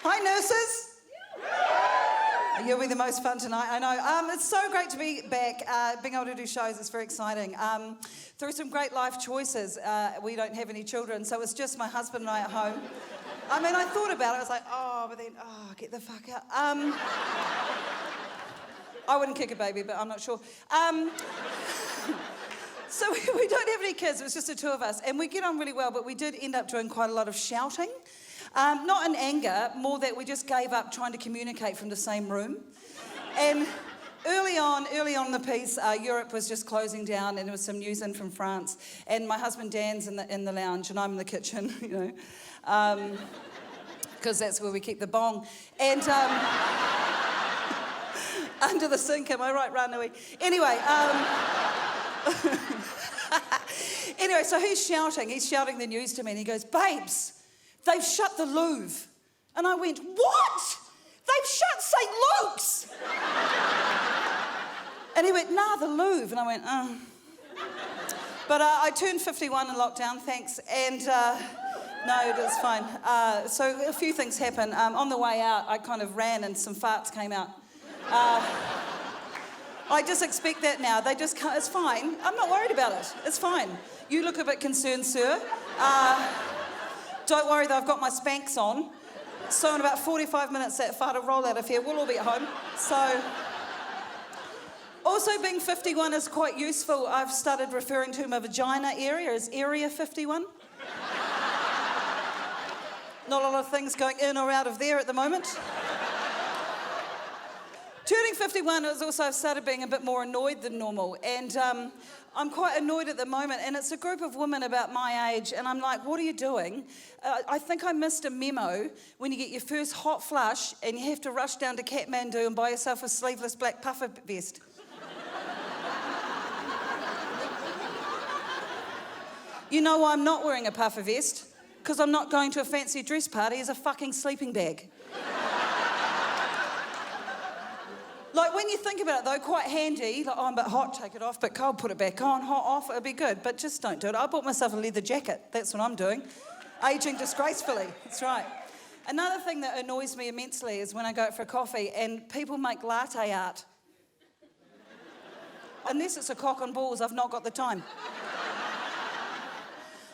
Hi, nurses. You'll be the most fun tonight, I know. It's so great to be back, being able to do shows. It's very exciting. Through some great life choices, we don't have any children, so it's just my husband and I at home. I mean, I thought about it. I was like, but then, get the fuck out. I wouldn't kick a baby, but I'm not sure. So we don't have any kids. It was just the two of us, and we get on really well, but we did end up doing quite a lot of shouting. Not in anger, more that we just gave up trying to communicate from the same room. And early on in the piece, Europe was just closing down, and there was some news in from France. And my husband Dan's in the lounge, and I'm in the kitchen, you know, because that's where we keep the bong. And under the sink, am I right, Ranui? Anyway. Anyway, so he's shouting the news to me, and he goes, "Babes, they've shut the Louvre." And I went, "What? They've shut St. Luke's?" And he went, "Nah, the Louvre." And I went, "Oh." But I turned 51 in lockdown, thanks, and no, it was fine. So a few things happened. On the way out, I kind of ran and some farts came out. I just expect that now. They just can't, it's fine. I'm not worried about it. It's fine. You look a bit concerned, sir. Don't worry though, I've got my Spanx on. So in about 45 minutes, that fart will roll out of here. We'll all be at home. So, also being 51 is quite useful. I've started referring to my vagina area as Area 51. Not a lot of things going in or out of there at the moment. Turning 51 is also, I've started being a bit more annoyed than normal, and I'm quite annoyed at the moment, and it's a group of women about my age, and I'm like, what are you doing? I think I missed a memo when you get your first hot flush and you have to rush down to Kathmandu and buy yourself a sleeveless black puffer vest. You know why I'm not wearing a puffer vest? Because I'm not going to a fancy dress party as a fucking sleeping bag. Like, when you think about it, though, quite handy. Like, I'm a bit hot, take it off, but cold, put it back on, hot, off, it'd be good. But just don't do it. I bought myself a leather jacket. That's what I'm doing. Aging disgracefully. That's right. Another thing that annoys me immensely is when I go out for a coffee and people make latte art. Unless it's a cock and balls, I've not got the time.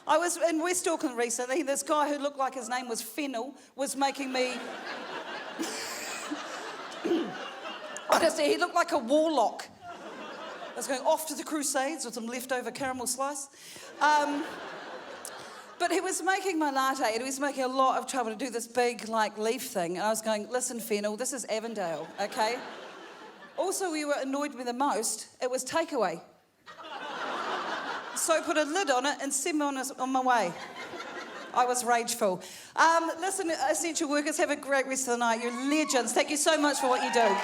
I was in West Auckland recently. This guy who looked like his name was Fennel was making me... Honestly, he looked like a warlock. I was going off to the Crusades with some leftover caramel slice. But he was making my latte, and he was making a lot of trouble to do this big, like, leaf thing. And I was going, "Listen, Fennel, this is Avondale, okay?" Also, we were annoyed me the most. It was takeaway. So put a lid on it and send me on my way. I was rageful. Listen, essential workers, have a great rest of the night. You're legends. Thank you so much for what you do.